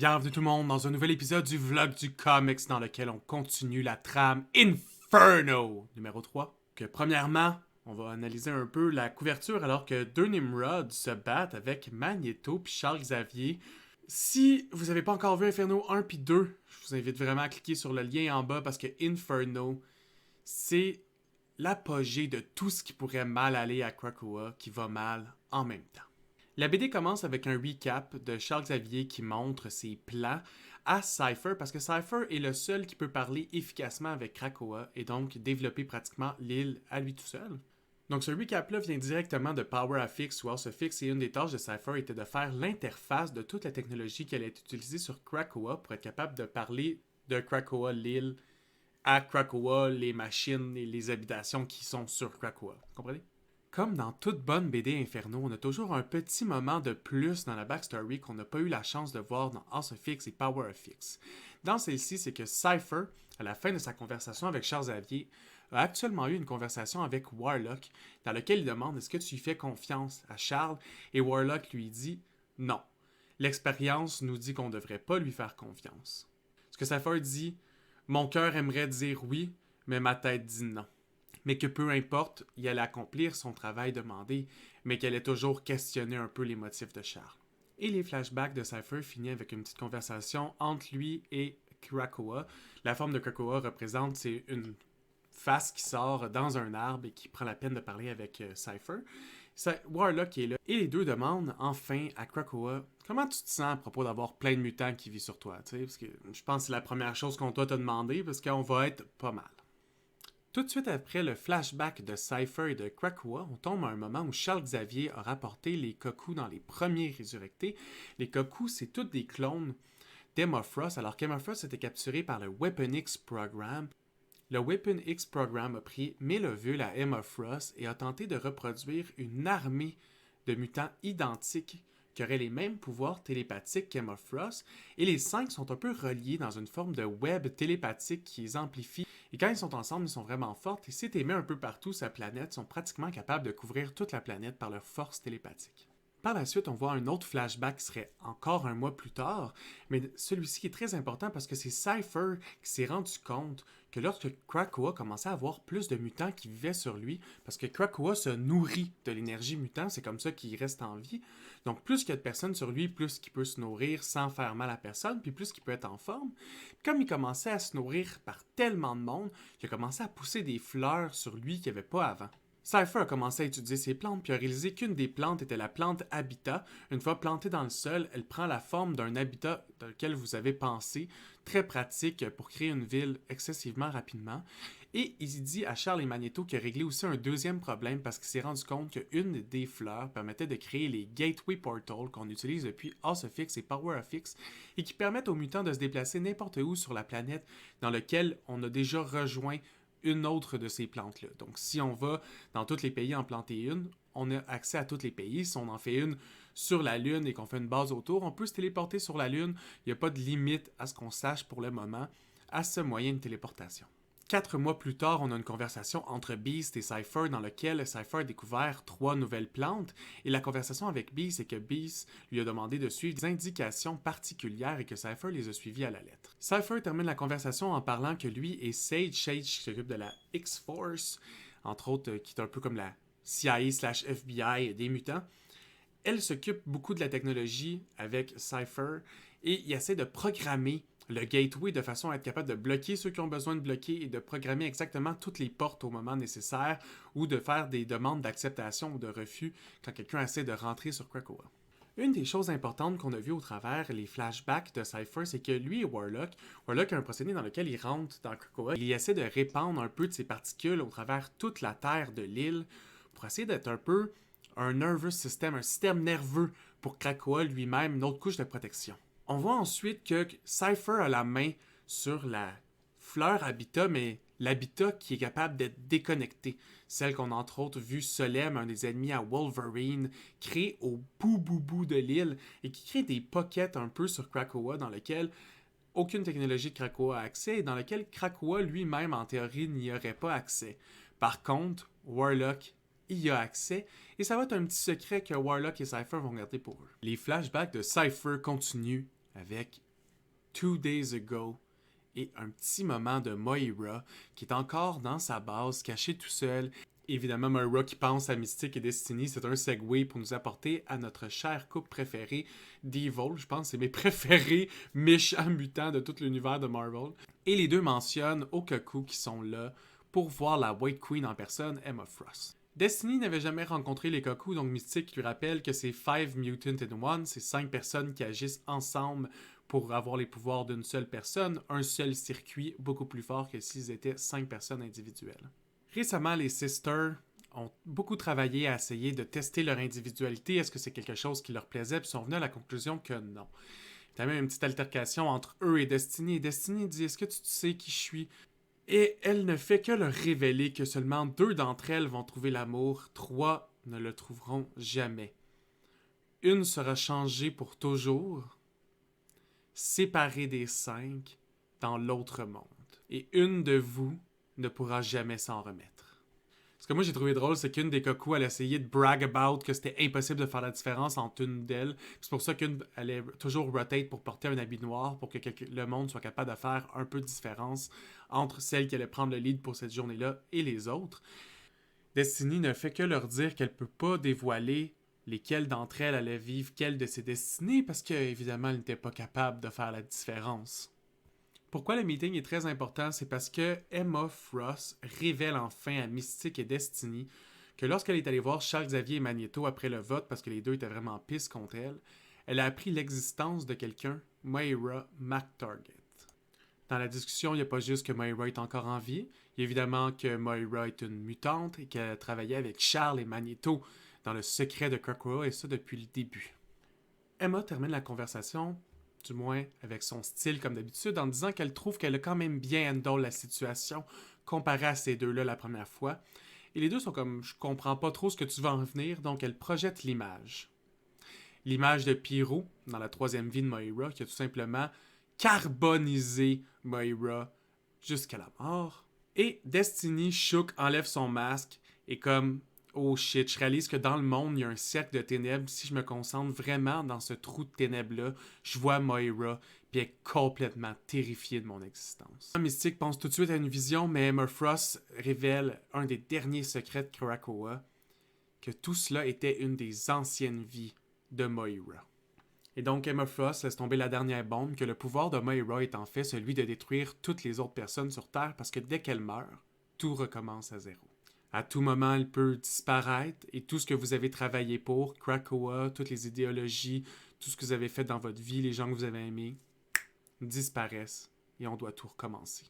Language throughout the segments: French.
Bienvenue tout le monde dans un nouvel épisode du vlog du comics dans lequel on continue la trame Inferno numéro 3. Que premièrement, on va analyser un peu la couverture alors que deux Nimrods se battent avec Magneto puis Charles Xavier. Si vous n'avez pas encore vu Inferno 1 puis 2, je vous invite vraiment à cliquer sur le lien en bas parce que Inferno, c'est l'apogée de tout ce qui pourrait mal aller à Krakoa qui va mal en même temps. La BD commence avec un recap de Charles Xavier qui montre ses plans à Cypher parce que Cypher est le seul qui peut parler efficacement avec Krakoa et donc développer pratiquement l'île à lui tout seul. Donc ce recap-là vient directement de Power Affix ou House Affix et une des tâches de Cypher était de faire l'interface de toute la technologie qui allait être utilisée sur Krakoa pour être capable de parler de Krakoa, l'île, à Krakoa, les machines et les habitations qui sont sur Krakoa. Vous comprenez? Comme dans toute bonne BD Inferno, on a toujours un petit moment de plus dans la backstory qu'on n'a pas eu la chance de voir dans House of X et Power of X. Dans celle-ci, c'est que Cypher, à la fin de sa conversation avec Charles Xavier, a actuellement eu une conversation avec Warlock dans laquelle il demande est-ce que tu y fais confiance à Charles et Warlock lui dit non. L'expérience nous dit qu'on ne devrait pas lui faire confiance. Ce que Cypher dit, mon cœur aimerait dire oui, mais ma tête dit non. Mais que peu importe, il allait accomplir son travail demandé, mais qu'elle allait toujours questionner un peu les motifs de Charles. Et les flashbacks de Cypher finissent avec une petite conversation entre lui et Krakoa. La forme de Krakoa représente, c'est une face qui sort dans un arbre et qui prend la peine de parler avec Cypher. Warlock est là. Et les deux demandent enfin à Krakoa comment tu te sens à propos d'avoir plein de mutants qui vivent sur toi. Parce que je pense que c'est la première chose qu'on doit te demander parce qu'on va être pas mal. Tout de suite après le flashback de Cypher et de Krakoa, on tombe à un moment où Charles Xavier a rapporté les Koku dans les premiers résurrectés. Les Koku, c'est tous des clones d'Emma Frost, alors qu'Emma Frost était capturée par le Weapon X Program. Le Weapon X Program a pris 1000 ovules à Emma Frost et a tenté de reproduire une armée de mutants identiques qui auraient les mêmes pouvoirs télépathiques qu'Emma Frost, et les 5 sont un peu reliés dans une forme de web télépathique qui les amplifie. Et quand ils sont ensemble, ils sont vraiment fortes, et si tu les mets un peu partout sur la planète, ils sont pratiquement capables de couvrir toute la planète par leur force télépathique. Par la suite, on voit un autre flashback qui serait encore un mois plus tard, mais celui-ci est très important parce que c'est Cypher qui s'est rendu compte que lorsque Krakoa commençait à avoir plus de mutants qui vivaient sur lui, parce que Krakoa se nourrit de l'énergie mutant, c'est comme ça qu'il reste en vie. Donc plus qu'il y a de personnes sur lui, plus qu'il peut se nourrir sans faire mal à personne, puis plus qu'il peut être en forme. Comme il commençait à se nourrir par tellement de monde, il a commencé à pousser des fleurs sur lui qu'il n'y avait pas avant. Cypher a commencé à étudier ses plantes puis a réalisé qu'une des plantes était la plante habitat. Une fois plantée dans le sol, elle prend la forme d'un habitat dans lequel vous avez pensé, très pratique pour créer une ville excessivement rapidement. Et il dit à Charles et Magneto qu'il a réglé aussi un deuxième problème parce qu'il s'est rendu compte qu'une des fleurs permettait de créer les Gateway Portals qu'on utilise depuis House of X et Power of X et qui permettent aux mutants de se déplacer n'importe où sur la planète dans lequel on a déjà rejoint une autre de ces plantes-là. Donc, si on va dans tous les pays en planter une, on a accès à tous les pays. Si on en fait une sur la Lune et qu'on fait une base autour, on peut se téléporter sur la Lune. Il n'y a pas de limite à ce qu'on sache pour le moment à ce moyen de téléportation. 4 mois plus tard, on a une conversation entre Beast et Cypher dans laquelle Cypher a découvert 3 nouvelles plantes. Et la conversation avec Beast, c'est que Beast lui a demandé de suivre des indications particulières et que Cypher les a suivies à la lettre. Cypher termine la conversation en parlant que lui et Sage qui s'occupe de la X-Force, entre autres, qui est un peu comme la CIA/FBI des mutants, elle s'occupe beaucoup de la technologie avec Cypher et il essaie de programmer le gateway de façon à être capable de bloquer ceux qui ont besoin de bloquer et de programmer exactement toutes les portes au moment nécessaire ou de faire des demandes d'acceptation ou de refus quand quelqu'un essaie de rentrer sur Krakoa. Une des choses importantes qu'on a vues au travers les flashbacks de Cypher, c'est que lui et Warlock a un procédé dans lequel il rentre dans Krakoa. Il essaie de répandre un peu de ses particules au travers toute la terre de l'île pour essayer d'être un peu un nervous system, un système nerveux pour Krakoa lui-même, une autre couche de protection. On voit ensuite que Cypher a la main sur la fleur habitat, mais l'habitat qui est capable d'être déconnecté. Celle qu'on a entre autres vu Solem, un des ennemis à Wolverine, créer au bout de l'île et qui crée des pockets un peu sur Krakoa dans lesquels aucune technologie de Krakoa a accès et dans lequel Krakoa lui-même en théorie n'y aurait pas accès. Par contre, Warlock y a accès, et ça va être un petit secret que Warlock et Cypher vont garder pour eux. Les flashbacks de Cypher continuent avec 2 Days Ago et un petit moment de Moira qui est encore dans sa base, caché tout seul. Évidemment, Moira qui pense à Mystique et Destiny, c'est un segue pour nous apporter à notre cher couple préféré d'Evil. Je pense que c'est mes préférés méchants mutants de tout l'univers de Marvel. Et les deux mentionnent Okaku qui sont là pour voir la White Queen en personne, Emma Frost. Destiny n'avait jamais rencontré les Koku, donc Mystique lui rappelle que c'est 5 mutants in one, c'est 5 personnes qui agissent ensemble pour avoir les pouvoirs d'une seule personne, un seul circuit beaucoup plus fort que s'ils étaient 5 personnes individuelles. Récemment, les Sisters ont beaucoup travaillé à essayer de tester leur individualité, est-ce que c'est quelque chose qui leur plaisait, puis sont venus à la conclusion que non. Il y a même une petite altercation entre eux et Destiny. Et Destiny dit « Est-ce que tu sais qui je suis ?» Et elle ne fait que leur révéler que seulement 2 d'entre elles vont trouver l'amour, 3 ne le trouveront jamais. Une sera changée pour toujours, séparée des 5 dans l'autre monde. Et une de vous ne pourra jamais s'en remettre. Ce que moi j'ai trouvé drôle, c'est qu'une des Koku, elle a essayé de brag about que c'était impossible de faire la différence entre une d'elles. C'est pour ça qu'une allait toujours rotate pour porter un habit noir pour que le monde soit capable de faire un peu de différence entre celle qui allait prendre le lead pour cette journée-là et les autres. Destiny ne fait que leur dire qu'elle peut pas dévoiler lesquelles d'entre elles allaient vivre quelle de ses destinées parce qu'évidemment elle n'était pas capable de faire la différence. Pourquoi le meeting est très important, c'est parce que Emma Frost révèle enfin à Mystique et Destiny que lorsqu'elle est allée voir Charles Xavier et Magneto après le vote, parce que les deux étaient vraiment pisses contre elle, elle a appris l'existence de quelqu'un, Moira McTarget. Dans la discussion, il n'y a pas juste que Moira est encore en vie, il y a évidemment que Moira est une mutante et qu'elle a travaillé avec Charles et Magneto dans le secret de Krakoa, et ça depuis le début. Emma termine la conversation, du moins avec son style comme d'habitude, en disant qu'elle trouve qu'elle a quand même bien handle la situation comparée à ces deux-là la première fois. Et les deux sont comme « je comprends pas trop ce que tu veux en venir », donc elle projette l'image. L'image de Pyro, dans la 3e vie de Moira, qui a tout simplement carbonisé Moira jusqu'à la mort. Et Destiny Shook enlève son masque et comme oh shit, je réalise que dans le monde, il y a un cercle de ténèbres. Si je me concentre vraiment dans ce trou de ténèbres-là, je vois Moira, puis elle est complètement terrifiée de mon existence. Mystique pense tout de suite à une vision, mais Emma Frost révèle un des derniers secrets de Krakoa, que tout cela était une des anciennes vies de Moira. Et donc Emma Frost laisse tomber la dernière bombe, que le pouvoir de Moira est en fait celui de détruire toutes les autres personnes sur Terre, parce que dès qu'elle meurt, tout recommence à zéro. À tout moment, elle peut disparaître et tout ce que vous avez travaillé pour, Krakoa, toutes les idéologies, tout ce que vous avez fait dans votre vie, les gens que vous avez aimés, disparaissent et on doit tout recommencer.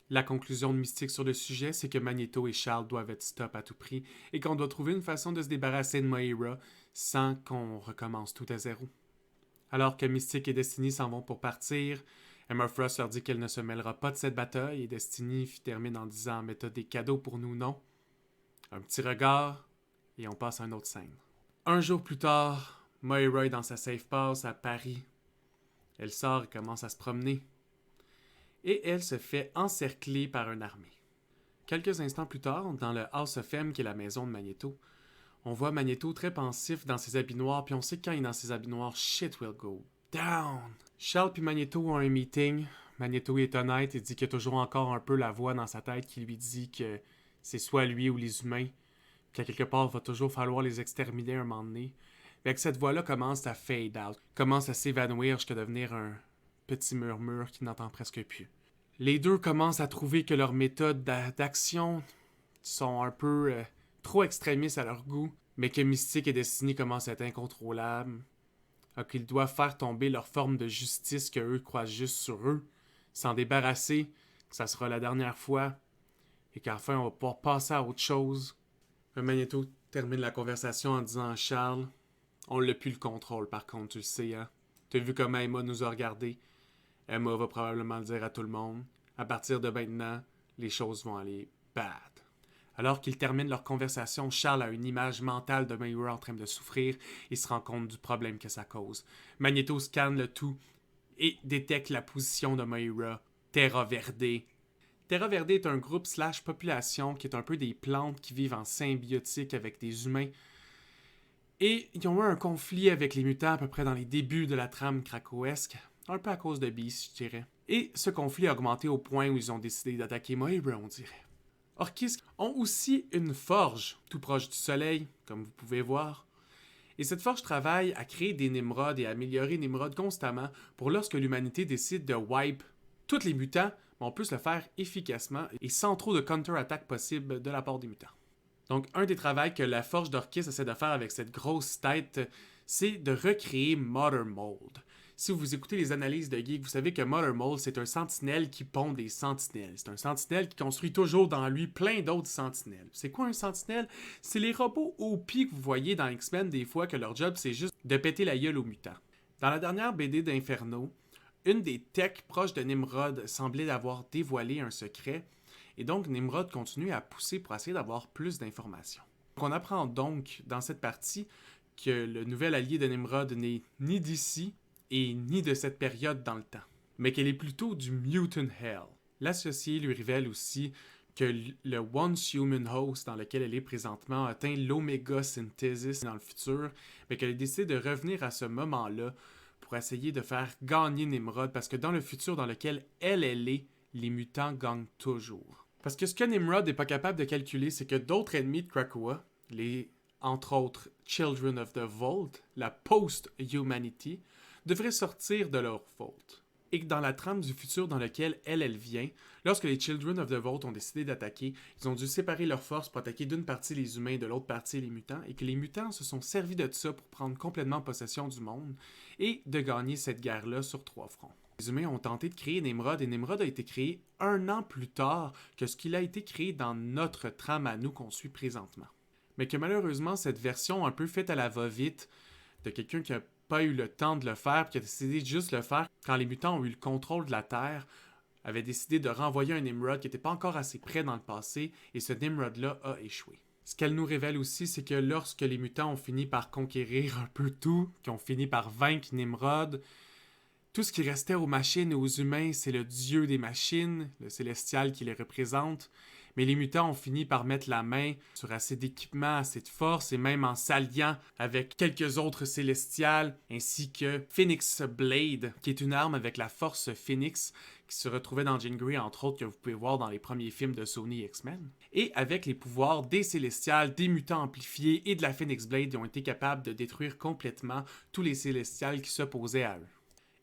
La conclusion de Mystique sur le sujet, c'est que Magneto et Charles doivent être stop à tout prix et qu'on doit trouver une façon de se débarrasser de Moira sans qu'on recommence tout à zéro. Alors que Mystique et Destiny s'en vont pour partir, Emma Frost leur dit qu'elle ne se mêlera pas de cette bataille et Destiny termine en disant « Mais t'as des cadeaux pour nous, non? » Un petit regard, et on passe à une autre scène. Un jour plus tard, Moira est dans sa safe pass à Paris. Elle sort et commence à se promener. Et elle se fait encercler par une armée. Quelques instants plus tard, dans le House of M, qui est la maison de Magneto, on voit Magneto très pensif dans ses habits noirs, puis on sait que quand il est dans ses habits noirs, shit will go down. Charles puis Magneto ont un meeting. Magneto est honnête et dit qu'il y a toujours encore un peu la voix dans sa tête qui lui dit que c'est soit lui ou les humains, qu'à quelque part, il va toujours falloir les exterminer un moment donné. Fait que cette voix-là commence à fade out, commence à s'évanouir jusqu'à devenir un petit murmure qui n'entend presque plus. Les deux commencent à trouver que leurs méthodes d'action sont un peu trop extrémistes à leur goût, mais que Mystique et Destiny commencent à être incontrôlables, qu'ils doivent faire tomber leur forme de justice que eux croient juste sur eux, s'en débarrasser, que ça sera la dernière fois, et qu'enfin on va pouvoir passer à autre chose. Magneto termine la conversation en disant à Charles « On l'a plus le contrôle par contre, tu le sais, hein? T'as vu comment Emma nous a regardés? Emma va probablement le dire à tout le monde. À partir de maintenant, les choses vont aller bad. » Alors qu'ils terminent leur conversation, Charles a une image mentale de Moira en train de souffrir et se rend compte du problème que ça cause. Magneto scanne le tout et détecte la position de Moira, Terra Verde. Terra Verde est un groupe / population qui est un peu des plantes qui vivent en symbiotique avec des humains. Et ils ont eu un conflit avec les mutants à peu près dans les débuts de la trame krakoesque. Un peu à cause de Beast, je dirais. Et ce conflit a augmenté au point où ils ont décidé d'attaquer Moira, on dirait. Orkis ont aussi une forge, tout proche du soleil, comme vous pouvez voir. Et cette forge travaille à créer des Nimrods et à améliorer Nimrod constamment pour lorsque l'humanité décide de wipe tous les mutants, on peut se le faire efficacement et sans trop de counter-attaque possible de la part des mutants. Donc, un des travaux que la forge d'Orkis essaie de faire avec cette grosse tête, c'est de recréer Mother Mold. Si vous écoutez les analyses de Geek, vous savez que Mother Mold, c'est un sentinelle qui pond des sentinelles. C'est un sentinelle qui construit toujours dans lui plein d'autres sentinelles. C'est quoi un sentinelle? C'est les robots OP que vous voyez dans X-Men des fois, que leur job, c'est juste de péter la gueule aux mutants. Dans la dernière BD d'Inferno, une des techs proches de Nimrod semblait avoir dévoilé un secret, et donc Nimrod continue à pousser pour essayer d'avoir plus d'informations. On apprend donc dans cette partie que le nouvel allié de Nimrod n'est ni d'ici, et ni de cette période dans le temps, mais qu'elle est plutôt du Mutant Hell. L'associé lui révèle aussi que le Once Human Host dans lequel elle est présentement a atteint l'Omega Synthesis dans le futur, mais qu'elle a décidé de revenir à ce moment-là pour essayer de faire gagner Nimrod, parce que dans le futur dans lequel elle est, les mutants gagnent toujours. Parce que ce que Nimrod n'est pas capable de calculer, c'est que d'autres ennemis de Krakoa, entre autres Children of the Vault, la Post-Humanity, devraient sortir de leur faute. Et que dans la trame du futur dans lequel elle vient, lorsque les Children of the Vault ont décidé d'attaquer, ils ont dû séparer leurs forces pour attaquer d'une partie les humains et de l'autre partie les mutants, et que les mutants se sont servis de ça pour prendre complètement possession du monde et de gagner cette guerre-là sur 3 fronts. Les humains ont tenté de créer Nimrod, et Nimrod a été créé 1 an plus tard que ce qu'il a été créé dans notre trame à nous qu'on suit présentement. Mais que malheureusement, cette version un peu faite à la va-vite de quelqu'un qui a pas eu le temps de le faire, puis qui a décidé de juste le faire quand les mutants ont eu le contrôle de la Terre, avait décidé de renvoyer un Nimrod qui n'était pas encore assez près dans le passé, et ce Nimrod-là a échoué. Ce qu'elle nous révèle aussi, c'est que lorsque les mutants ont fini par conquérir un peu tout, qui ont fini par vaincre Nimrod, tout ce qui restait aux machines et aux humains, c'est le dieu des machines, le célestial qui les représente. Mais les mutants ont fini par mettre la main sur assez d'équipements, assez de force, et même en s'alliant avec quelques autres célestials, ainsi que Phoenix Blade, qui est une arme avec la force Phoenix, qui se retrouvait dans Jean Grey, entre autres, que vous pouvez voir dans les premiers films de Sony X-Men. Et avec les pouvoirs des célestials, des mutants amplifiés et de la Phoenix Blade, ils ont été capables de détruire complètement tous les célestials qui s'opposaient à eux.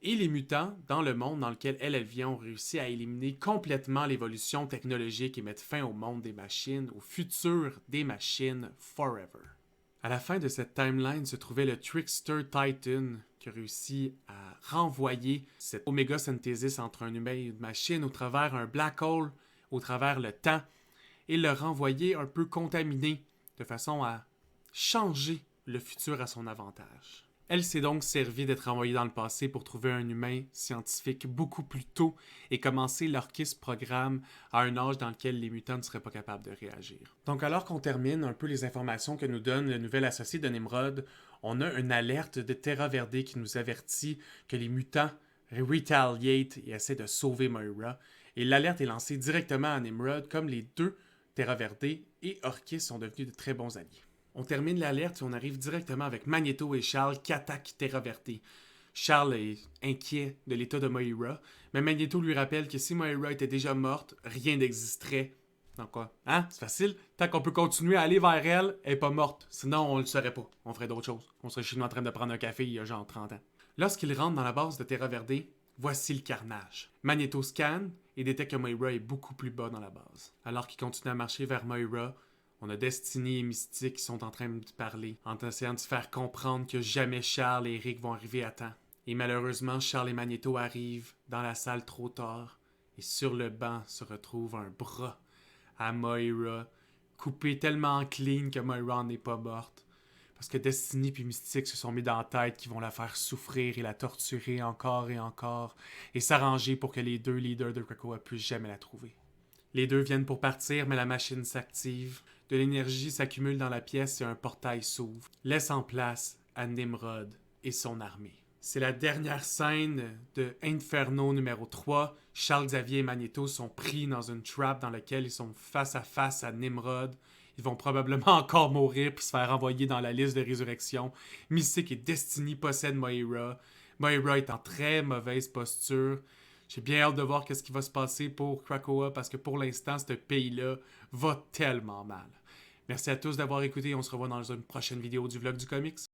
Et les mutants, dans le monde dans lequel elle vient, ont réussi à éliminer complètement l'évolution technologique et mettre fin au monde des machines, au futur des machines forever. À la fin de cette timeline se trouvait le Trickster Titan qui a réussi à renvoyer cette Omega Synthesis entre un humain et une machine au travers un black hole, au travers le temps, et le renvoyer un peu contaminé de façon à changer le futur à son avantage. Elle s'est donc servie d'être envoyée dans le passé pour trouver un humain scientifique beaucoup plus tôt et commencer l'Orkis programme à un âge dans lequel les mutants ne seraient pas capables de réagir. Donc alors qu'on termine un peu les informations que nous donne le nouvel associé de Nimrod, on a une alerte de Terra Verde qui nous avertit que les mutants retaliate et essaient de sauver Moira. Et l'alerte est lancée directement à Nimrod, comme les deux Terra Verde et Orkis sont devenus de très bons alliés. On termine l'alerte et on arrive directement avec Magneto et Charles qui attaquent Terra Verde. Charles est inquiet de l'état de Moira, mais Magneto lui rappelle que si Moira était déjà morte, rien n'existerait. Donc quoi? Hein? C'est facile. Tant qu'on peut continuer à aller vers elle, elle est pas morte. Sinon, on le saurait pas. On ferait d'autres choses. On serait chez nous en train de prendre un café il y a genre 30 ans. Lorsqu'il rentre dans la base de Terra Verde, voici le carnage. Magneto scanne et détecte que Moira est beaucoup plus bas dans la base. Alors qu'il continue à marcher vers Moira, on a Destiny et Mystique qui sont en train de parler, en essayant de se faire comprendre que jamais Charles et Eric vont arriver à temps. Et malheureusement, Charles et Magneto arrivent dans la salle trop tard, et sur le banc se retrouve un bras à Moira, coupé tellement clean que Moira n'est pas morte. Parce que Destiny et Mystique se sont mis dans la tête qu'ils vont la faire souffrir et la torturer encore, et s'arranger pour que les deux leaders de Krakoa puissent jamais la trouver. Les deux viennent pour partir, mais la machine s'active. De l'énergie s'accumule dans la pièce et un portail s'ouvre, laissant place à Nimrod et son armée. C'est la dernière scène de Inferno numéro 3. Charles Xavier et Magneto sont pris dans une trap dans laquelle ils sont face à face à Nimrod. Ils vont probablement encore mourir puis se faire envoyer dans la liste de résurrection. Mystique et Destiny possèdent Moira. Moira est en très mauvaise posture. J'ai bien hâte de voir ce qui va se passer pour Krakoa parce que pour l'instant, ce pays-là va tellement mal. Merci à tous d'avoir écouté. On se revoit dans une prochaine vidéo du vlog du comics.